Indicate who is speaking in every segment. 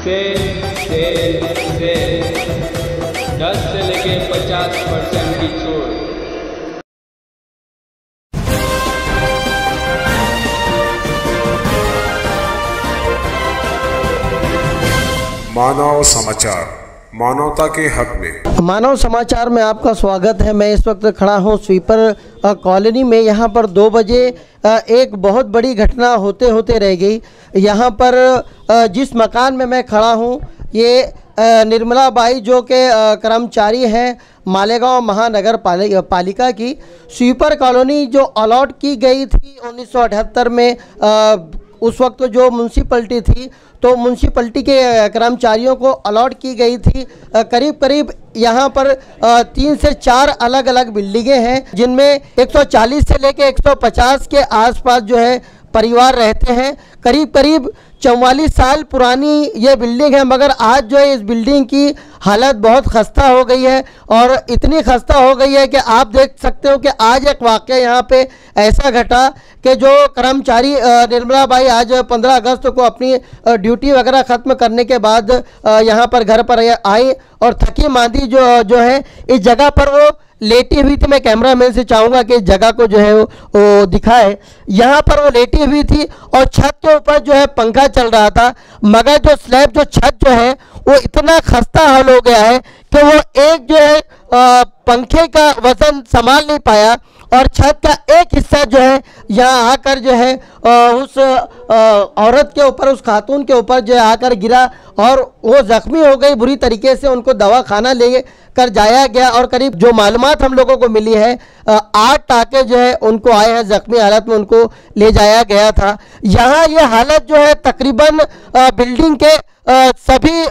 Speaker 1: Cell 10 से लेके 50% की छूट।
Speaker 2: मानव समाचार, मानवता के हक में।
Speaker 3: मानव समाचार में आपका स्वागत है। मैं इस वक्त खड़ा हूं स्वीपर कॉलोनी में। यहां पर 2 बजे एक बहुत बड़ी घटना होते होते रह गई। यहां पर जिस मकान में मैं खड़ा हूं ये निर्मला बाई जो के कर्मचारी हैं मालेगांव महानगर पालिका की स्वीपर कॉलोनी जो अलॉट की गई थी 1978 में। उस वक्त जो म्यूनसिपलिटी थी तो म्यूनसिपलिटी के कर्मचारियों को अलॉट की गई थी। करीब यहाँ पर 3 से 4 अलग अलग बिल्डिंगें हैं जिनमें 140 से लेके 150 के आसपास जो है परिवार रहते हैं। करीब 44 साल पुरानी ये बिल्डिंग है, मगर आज जो है इस बिल्डिंग की हालत बहुत खस्ता हो गई है और इतनी खस्ता हो गई है कि आप देख सकते हो कि आज एक वाक़या यहाँ पे ऐसा घटा कि जो कर्मचारी निर्मला बाई आज 15 अगस्त को अपनी ड्यूटी वगैरह ख़त्म करने के बाद यहाँ पर घर पर आई और थकी मांदी जो है इस जगह पर वो लेटी हुई थी। मैं कैमरामैन से चाहूँगा कि इस जगह को जो है वो दिखाए। यहाँ पर वो लेटी हुई थी और छत के ऊपर जो है पंखा चल रहा था, मगर जो स्लैब जो छत जो है वो इतना खस्ता हाल हो गया है कि वो एक जो है पंखे का वजन संभाल नहीं पाया और छत का एक हिस्सा जो है यहाँ आकर जो है उस औरत के ऊपर, उस खातून के ऊपर जो है आकर गिरा और वो ज़ख्मी हो गई बुरी तरीके से। उनको दवाखाना ले कर जाया गया और करीब जो मालूमात हम लोगों को मिली है 8 टाके जो है उनको आए हैं, ज़ख्मी हालत में उनको ले जाया गया था। यहाँ ये हालत जो है तकरीबन बिल्डिंग के सभी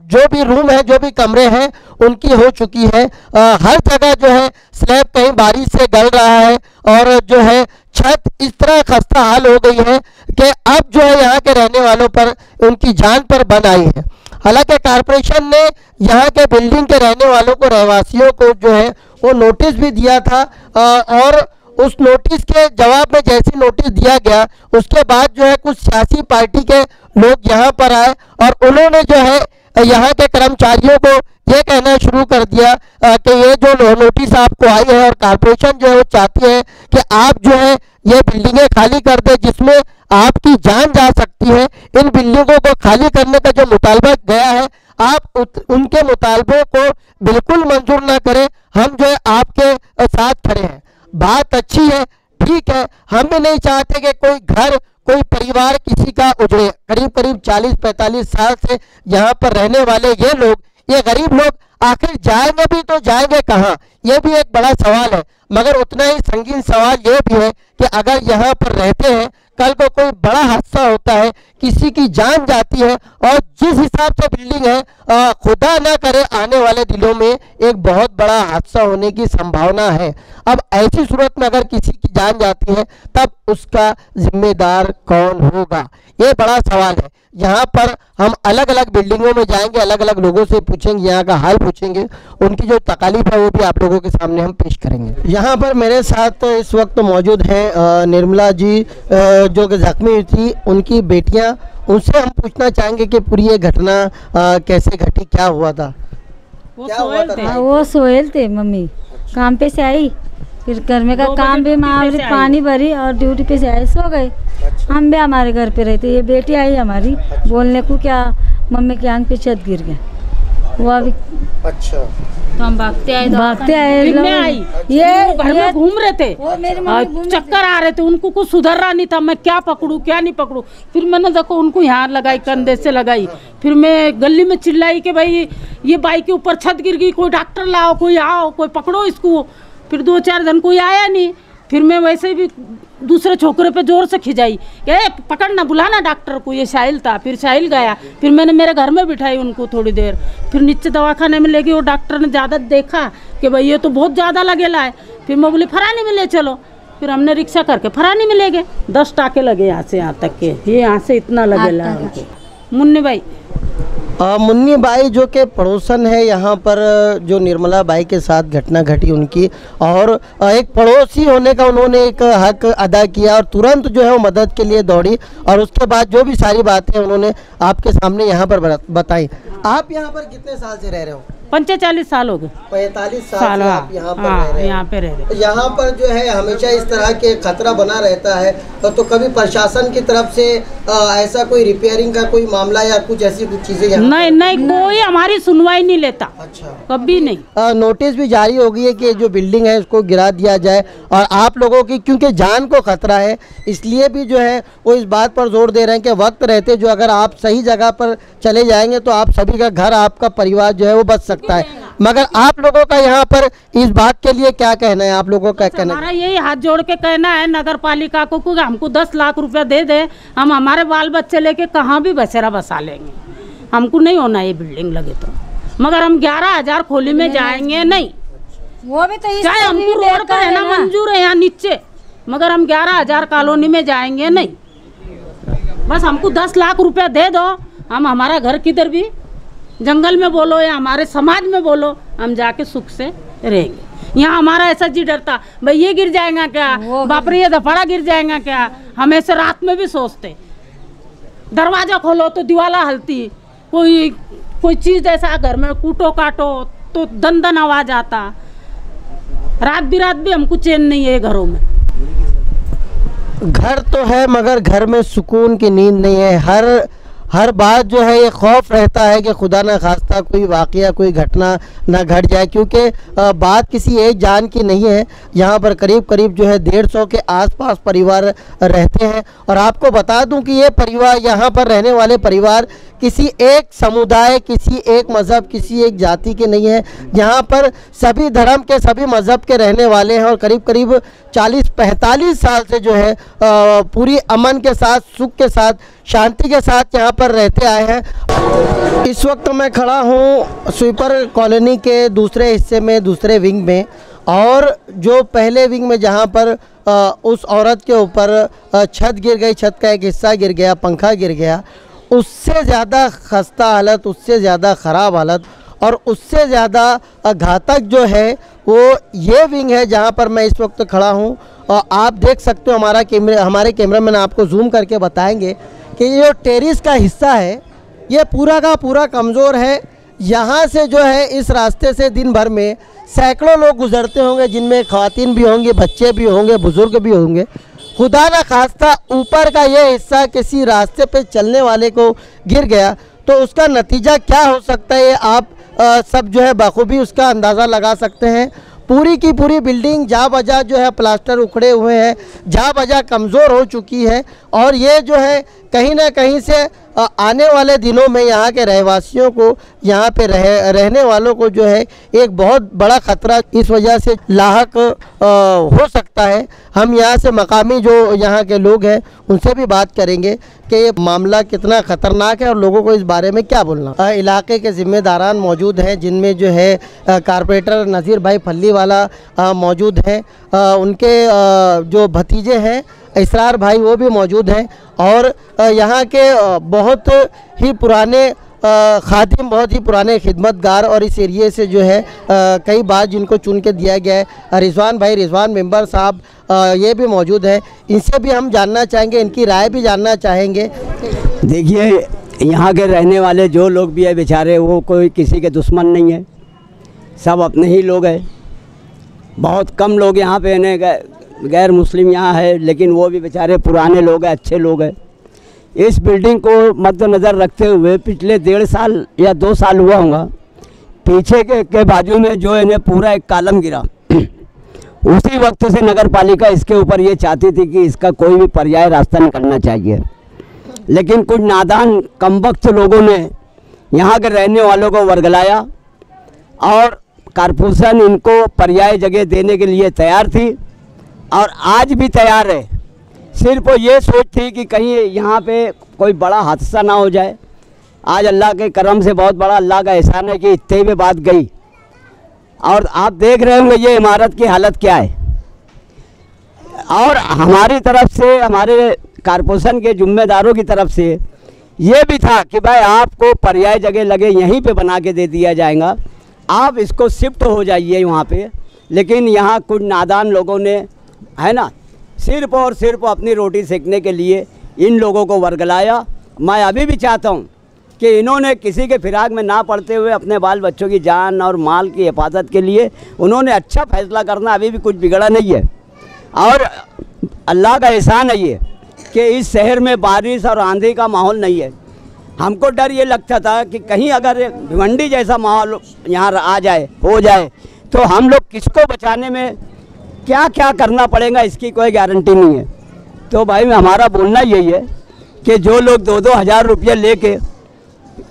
Speaker 3: जो भी रूम है, जो भी कमरे हैं उनकी हो चुकी है। हर जगह जो है स्लैब कहीं बारिश से गल रहा है और जो है छत इस तरह खस्ता हाल हो गई है कि अब जो है यहाँ के रहने वालों पर उनकी जान पर बन आई है। हालांकि कॉरपोरेशन ने यहाँ के बिल्डिंग के रहने वालों को, रहवासियों को जो है वो नोटिस भी दिया था और उस नोटिस के जवाब में जैसे नोटिस दिया गया उसके बाद जो है कुछ सियासी पार्टी के लोग यहाँ पर आए और उन्होंने जो है यहाँ के कर्मचारियों को ये कहना शुरू कर दिया कि ये जो नोटिस आपको आई है और कॉरपोरेशन जो है वो चाहती है कि आप जो है ये बिल्डिंगें खाली कर दे जिसमें आपकी जान जा सकती है। इन बिल्डिंगों को खाली करने का जो मुतालबा गया है आप उनके मुतालबे को बिल्कुल मंजूर ना करें। हम जो है आपके साथ खड़े हैं। बात अच्छी है, ठीक है, हम भी नहीं चाहते कि कोई घर, कोई परिवार किसी का उजड़े। करीब 40-45 साल से यहाँ पर रहने वाले ये लोग, ये गरीब लोग आखिर जाएंगे भी तो जाएंगे कहाँ, ये भी एक बड़ा सवाल है। मगर उतना ही संगीन सवाल ये भी है कि अगर यहाँ पर रहते हैं, कल को कोई बड़ा हादसा होता है, किसी की जान जाती है और जिस हिसाब से बिल्डिंग है खुदा ना करे आने वाले दिनों में एक बहुत बड़ा हादसा होने की संभावना है। अब ऐसी सूरत में अगर किसी की जान जाती है तब उसका जिम्मेदार कौन होगा, ये बड़ा सवाल है। यहाँ पर हम अलग अलग बिल्डिंगों में जाएंगे, अलग अलग लोगों से पूछेंगे, यहाँ का हाल पूछेंगे, उनकी जो तकलीफ है वो भी आप लोगों के सामने हम पेश करेंगे। यहाँ पर मेरे साथ इस वक्त मौजूद हैं निर्मला जी जो कि जख्मी थी, उनकी बेटियाँ। उनसे हम पूछना चाहेंगे कि पूरी ये घटना कैसे घटी, क्या हुआ था?
Speaker 4: वो सोहेल थे, मम्मी काम पे से आई, फिर घर में का काम भी पानी भरी और ड्यूटी पे से आए, सो गए। हम भी हमारे घर पे रहते। ये बेटी आई हमारी बोलने को क्या मम्मी के आंख पे छत गिर गया, वो अभी
Speaker 3: अच्छा
Speaker 4: तो हम भागते आए
Speaker 5: ये घर में घूम रहे थे, चक्कर आ रहे थे, उनको कुछ सुधर रहा नहीं था। मैं क्या पकड़ूं क्या नहीं पकड़ूं, फिर मैंने देखो उनको यहाँ लगाई, कंधे से लगाई। फिर मैं गली में चिल्लाई कि भाई ये बाइक के ऊपर छत गिर गई, कोई डॉक्टर लाओ, कोई आओ, कोई पकड़ो इसको। फिर 2-4 दिन कोई आया नहीं। फिर मैं वैसे भी दूसरे छोकरे पे जोर से खिंचाई कि पकड़ना, बुलाना डॉक्टर को। ये साहिल था, फिर साहिल गया। फिर मैंने मेरे घर में बिठाई उनको थोड़ी देर, फिर नीचे दवाखाने में ले गई। वो डॉक्टर ने ज़्यादा देखा कि भाई ये तो बहुत ज़्यादा लगेला है। फिर मैं बोली फरानी में ले चलो। फिर हमने रिक्शा करके फरानी में ले गए। 10 टाके लगे यहाँ से यहाँ तक के, ये यहाँ से इतना लगेला उनको। मुन्नी भाई
Speaker 3: मुन्नी बाई जो के पड़ोसन है यहाँ पर, जो निर्मला बाई के साथ घटना घटी उनकी, और एक पड़ोसी होने का उन्होंने एक हक अदा किया और तुरंत जो है वो मदद के लिए दौड़ी, और उसके बाद जो भी सारी बातें उन्होंने आपके सामने यहाँ पर बताई। आप यहाँ पर कितने साल से रह रहे हो?
Speaker 5: 45 साल हो गए।
Speaker 3: 45 साल से आप यहाँ पर रह रहे हैं।
Speaker 5: यहाँ पे रह रहे।
Speaker 3: यहाँ पर जो है हमेशा इस तरह के खतरा बना रहता है, तो कभी प्रशासन की तरफ से ऐसा कोई रिपेयरिंग का कोई मामला या कुछ ऐसी कुछ चीजें? नहीं,
Speaker 5: कोई हमारी सुनवाई नहीं लेता।
Speaker 3: अच्छा,
Speaker 5: कभी नहीं।
Speaker 3: नोटिस भी जारी हो गई है कि जो बिल्डिंग है उसको गिरा दिया जाए, और आप लोगों की क्योंकि जान को खतरा है इसलिए भी जो है वो इस बात पर जोर दे रहे हैं कि वक्त रहते जो अगर आप सही जगह पर चले जाएंगे तो आप सभी का घर, आपका परिवार जो है वो बच सकता है। मगर आप लोगों का यहाँ पर इस बात के लिए क्या कहना है? आप लोगों का कहना है?
Speaker 5: हमारा यही हाथ जोड़ के कहना है नगर पालिका को कि हमको 10 लाख रुपया दे दे, हम हमारे बाल बच्चे लेके कहाँ भी बसेरा बसा लेंगे। हमको नहीं होना ये बिल्डिंग लगे तो, मगर हम 11,000 खोली में जाएंगे नहीं।
Speaker 4: वो भी तो
Speaker 5: चाहे हमको रोड पर रहना मंजूर है यहाँ नीचे, मगर हम 11,000 कॉलोनी में जाएंगे नहीं। बस हमको 10 लाख रुपया दे दो, हम हमारा घर किधर भी जंगल में बोलो या हमारे समाज में बोलो, हम जाके सुख से रहेंगे। यहाँ हमारा ऐसा जी डरता भाई ये गिर जाएगा क्या, बाप रे ये दफड़ा गिर जाएगा क्या। हम ऐसे रात में भी सोचते, दरवाजा खोलो तो दीवाला हलती, कोई चीज़ ऐसा घर में कूटो काटो तो दन दन आवाज आता। रात बिरात भी हमको चैन नहीं है घरों में।
Speaker 3: घर तो है मगर घर में सुकून की नींद नहीं है। हर बात जो है ये खौफ रहता है कि खुदा न खास्ता कोई वाक़या, कोई घटना ना घट जाए, क्योंकि बात किसी एक जान की नहीं है। यहाँ पर करीब जो है 150 के आसपास परिवार रहते हैं, और आपको बता दूं कि ये परिवार, यहाँ पर रहने वाले परिवार किसी एक समुदाय, किसी एक मज़हब, किसी एक जाति के नहीं है। यहाँ पर सभी धर्म के, सभी मज़हब के रहने वाले हैं, और करीब 40-45 साल से जो है पूरी अमन के साथ, सुख के साथ, शांति के साथ यहाँ पर रहते आए हैं। इस वक्त मैं खड़ा हूँ स्वीपर कॉलोनी के दूसरे हिस्से में, दूसरे विंग में, और जो पहले विंग में जहाँ पर उस औरत के ऊपर छत गिर गई, छत का एक हिस्सा गिर गया, पंखा गिर गया, उससे ज़्यादा खस्ता हालत, उससे ज़्यादा ख़राब हालत और उससे ज़्यादा घातक जो है वो ये विंग है जहाँ पर मैं इस वक्त खड़ा हूँ। और आप देख सकते हो, हमारे कैमरामैन आपको जूम करके बताएंगे कि ये जो टेरिस का हिस्सा है ये पूरा का पूरा कमज़ोर है। यहाँ से जो है इस रास्ते से दिन भर में सैकड़ों लोग गुजरते होंगे, जिनमें ख़वातीन भी होंगे, बच्चे भी होंगे, बुज़ुर्ग भी होंगे। खुदा न खास्ता ऊपर का ये हिस्सा किसी रास्ते पे चलने वाले को गिर गया तो उसका नतीजा क्या हो सकता है, ये आप सब जो है बखूबी उसका अंदाज़ा लगा सकते हैं। पूरी की पूरी बिल्डिंग जा बजा जो है प्लास्टर उखड़े हुए हैं, जा बजा कमज़ोर हो चुकी है, और ये जो है कहीं ना कहीं से आने वाले दिनों में यहाँ के रहवासियों को, यहाँ पे रहने वालों को जो है एक बहुत बड़ा ख़तरा इस वजह से लाहक हो सकता है। हम यहाँ से मकामी जो यहाँ के लोग हैं उनसे भी बात करेंगे कि ये मामला कितना ख़तरनाक है और लोगों को इस बारे में क्या बोलना। इलाके के ज़िम्मेदारान मौजूद हैं, जिनमें जो है कारपोरेटर नज़ीर भाई फल्लीवाला मौजूद हैं, उनके जो भतीजे हैं इसरार भाई वो भी मौजूद हैं, और यहाँ के बहुत ही पुराने खादिम, बहुत ही पुराने खिदमतगार और इस एरिए से जो है कई बार जिनको चुन के दिया गया है, रिजवान मेंबर साहब ये भी मौजूद हैं। इनसे भी हम जानना चाहेंगे, इनकी राय भी जानना चाहेंगे।
Speaker 6: देखिए, यहाँ के रहने वाले जो लोग भी है बेचारे, वो कोई किसी के दुश्मन नहीं है, सब अपने ही लोग हैं। बहुत कम लोग यहाँ पे गैर मुस्लिम यहाँ है, लेकिन वो भी बेचारे पुराने लोग हैं, अच्छे लोग हैं। इस बिल्डिंग को मद्देनज़र रखते हुए पिछले 1.5 साल या 2 साल हुआ होगा, पीछे के बाजू में जो इन्हें पूरा एक कॉलम गिरा, उसी वक्त से नगर पालिका इसके ऊपर ये चाहती थी कि इसका कोई भी पर्याय रास्ता निकलना चाहिए, लेकिन कुछ नादान कमबख्त लोगों ने यहाँ के रहने वालों को वर्गलाया और कारपोरेशन इनको पर्याय जगह देने के लिए तैयार थी और आज भी तैयार है। सिर्फ ये सोच थी कि कहीं यहाँ पे कोई बड़ा हादसा ना हो जाए। आज अल्लाह के करम से बहुत बड़ा अल्लाह का एहसान है कि इतने में बात गई, और आप देख रहे होंगे ये इमारत की हालत क्या है। और हमारी तरफ से, हमारे कारपोरेशन के जिम्मेदारों की तरफ से ये भी था कि भाई आपको पर्याय जगह लगे यहीं पे बना के दे दिया जाएगा, आप इसको शिफ्ट हो जाइए वहाँ पे। लेकिन यहाँ कुछ नादान लोगों ने, है ना, सिर्फ और सिर्फ अपनी रोटी सेकने के लिए इन लोगों को वर्गलाया। मैं अभी भी चाहता हूँ कि इन्होंने किसी के फिराक में ना पड़ते हुए अपने बाल बच्चों की जान और माल की हिफाजत के लिए उन्होंने अच्छा फैसला करना, अभी भी कुछ बिगड़ा नहीं है। और अल्लाह का एहसान है ये कि इस शहर में बारिश और आंधी का माहौल नहीं है। हमको डर ये लगता था कि कहीं अगर भिवंडी जैसा माहौल यहाँ आ जाए, हो जाए, तो हम लोग किसको बचाने में क्या क्या करना पड़ेगा इसकी कोई गारंटी नहीं है। तो भाई हमारा बोलना यही है कि जो लोग 2-2 हज़ार रुपये लेके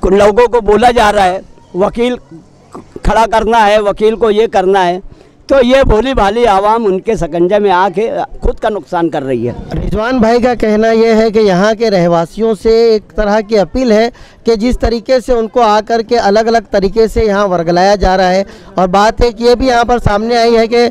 Speaker 6: लोगों को बोला जा रहा है वकील खड़ा करना है, वकील को ये करना है, तो ये भोली भाली आवाम उनके सकंजे में आके खुद का नुकसान कर रही है।
Speaker 3: रिजवान भाई का कहना यह है कि यहाँ के रहवासियों से एक तरह की अपील है कि जिस तरीके से उनको आकर के अलग अलग तरीके से यहाँ वर्गलाया जा रहा है, और बात है कि ये भी यहाँ पर सामने आई है कि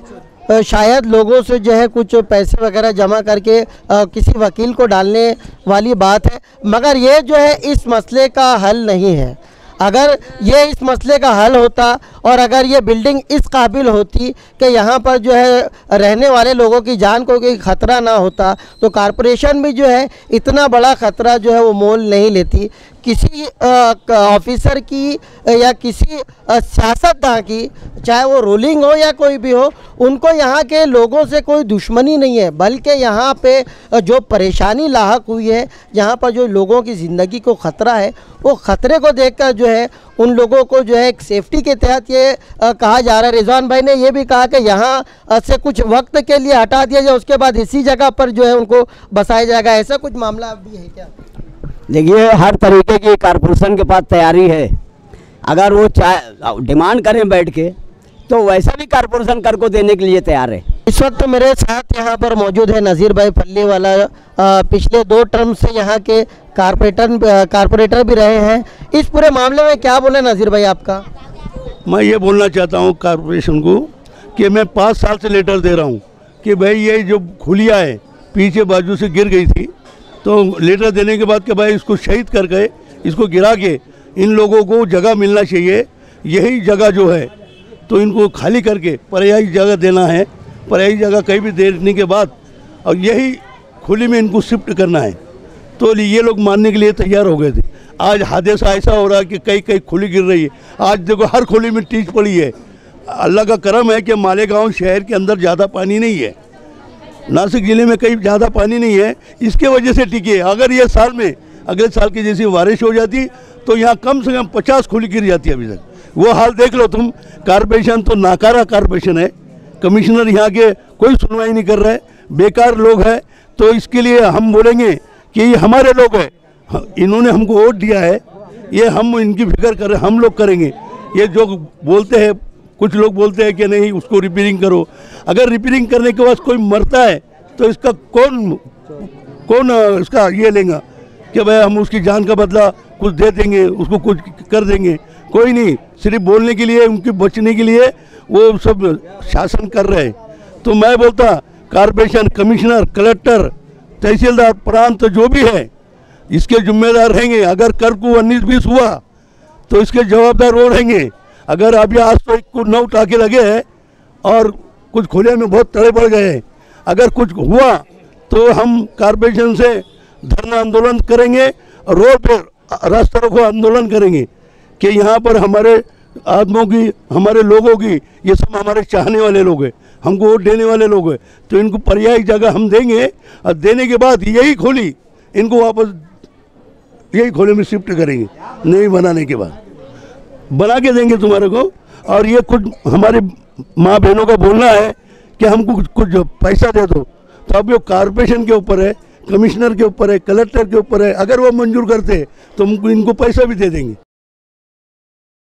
Speaker 3: शायद लोगों से जो है कुछ पैसे वगैरह जमा करके किसी वकील को डालने वाली बात है, मगर ये जो है इस मसले का हल नहीं है। अगर ये इस मसले का हल होता और अगर ये बिल्डिंग इस काबिल होती कि यहाँ पर जो है रहने वाले लोगों की जान को कोई ख़तरा ना होता, तो कॉरपोरेशन भी जो है इतना बड़ा ख़तरा जो है वो मोल नहीं लेती। किसी ऑफिसर की या किसी सियासतदान की, चाहे वो रूलिंग हो या कोई भी हो, उनको यहाँ के लोगों से कोई दुश्मनी नहीं है, बल्कि यहाँ पे जो परेशानी लाहक हुई है, यहाँ पर जो लोगों की ज़िंदगी को ख़तरा है, वो ख़तरे को देखकर जो है उन लोगों को जो है एक सेफ्टी के तहत ये कहा जा रहा है। रिजवान भाई ने ये भी कहा कि यहाँ से कुछ वक्त के लिए हटा दिया जाए, उसके बाद इसी जगह पर जो है उनको बसाया जाएगा, ऐसा कुछ मामला भी है क्या?
Speaker 6: देखिए, हर तरीके की कॉरपोरेशन के पास तैयारी है। अगर वो डिमांड करें बैठ के, तो वैसा भी कॉरपोरेशन कर को देने के लिए तैयार है।
Speaker 3: इस वक्त मेरे साथ यहाँ पर मौजूद है नज़ीर भाई पल्लीवाला, पिछले 2 टर्म से यहाँ के कारपोरेटर भी रहे हैं। इस पूरे मामले में क्या बोले नज़ीर भाई आपका?
Speaker 7: मैं ये बोलना चाहता हूँ कॉरपोरेशन को कि मैं 5 साल से लेटर दे रहा हूँ कि भाई ये जो खुलिया है पीछे बाजू से गिर गई थी, तो लेटर देने के बाद कि भाई इसको शहीद कर गए, इसको गिरा के इन लोगों को जगह मिलना चाहिए। यही जगह जो है तो इनको खाली करके पर्यायी जगह देना है। पर्यायी जगह कहीं भी देने के बाद और यही खुली में इनको शिफ्ट करना है। तो ये लोग मानने के लिए तैयार हो गए थे। आज हादसा ऐसा हो रहा है कि कई कई खुली गिर रही है। आज देखो हर खुली में टीच पड़ी है। अल्लाह का करम है कि मालेगांव शहर के अंदर ज़्यादा पानी नहीं है, नासिक ज़िले में कहीं ज़्यादा पानी नहीं है, इसके वजह से टिकी है। अगर ये साल में अगले साल की जैसी बारिश हो जाती तो यहाँ कम से कम 50 खुली गिर जाती है। अभी तक वो हाल देख लो तुम। कॉरपोरेशन तो नाकारा कॉरपोरेशन है, कमिश्नर यहाँ के कोई सुनवाई नहीं कर रहे, बेकार लोग हैं। तो इसके लिए हम बोलेंगे कि ये हमारे लोग हैं, इन्होंने हमको वोट दिया है, ये हम इनकी फिक्र कर रहे, हम लोग करेंगे। ये जो बोलते हैं, कुछ लोग बोलते हैं कि नहीं उसको रिपेयरिंग करो। अगर रिपेयरिंग करने के बाद कोई मरता है तो इसका कौन इसका ये लेगा कि भाई हम उसकी जान का बदला कुछ दे देंगे, उसको कुछ कर देंगे? कोई नहीं। सिर्फ बोलने के लिए, उनके बचने के लिए वो सब शासन कर रहे हैं। तो मैं बोलता कॉरपोरेशन, कमिश्नर, कलेक्टर, तहसीलदार, प्रांत जो भी है इसके जिम्मेदार रहेंगे। अगर कर को 19-20 हुआ तो इसके जवाबदार वो रहेंगे। अगर अभी आज तो 9 टाके लगे हैं और कुछ खुले में बहुत तड़े पड़ गए हैं, अगर कुछ हुआ तो हम कॉरपोरेशन से धरना आंदोलन करेंगे और रोड पर रास्ता रोको आंदोलन करेंगे कि यहाँ पर हमारे आदमियों की, हमारे लोगों की, ये सब हमारे चाहने वाले लोग हैं, हमको वोट देने वाले लोग हैं। तो इनको पर्यायी जगह हम देंगे और देने के बाद यही खोली इनको वापस यही खोले में शिफ्ट करेंगे। नहीं बनाने के बाद बना के देंगे तुम्हारे को। और ये कुछ हमारे माँ बहनों का बोलना है कि हमको कुछ पैसा दे दो, तो अब ये कॉरपोरेशन के ऊपर है, कमिश्नर के ऊपर है, कलेक्टर के ऊपर है। अगर वो मंजूर करते तो हम इनको पैसा भी दे देंगे।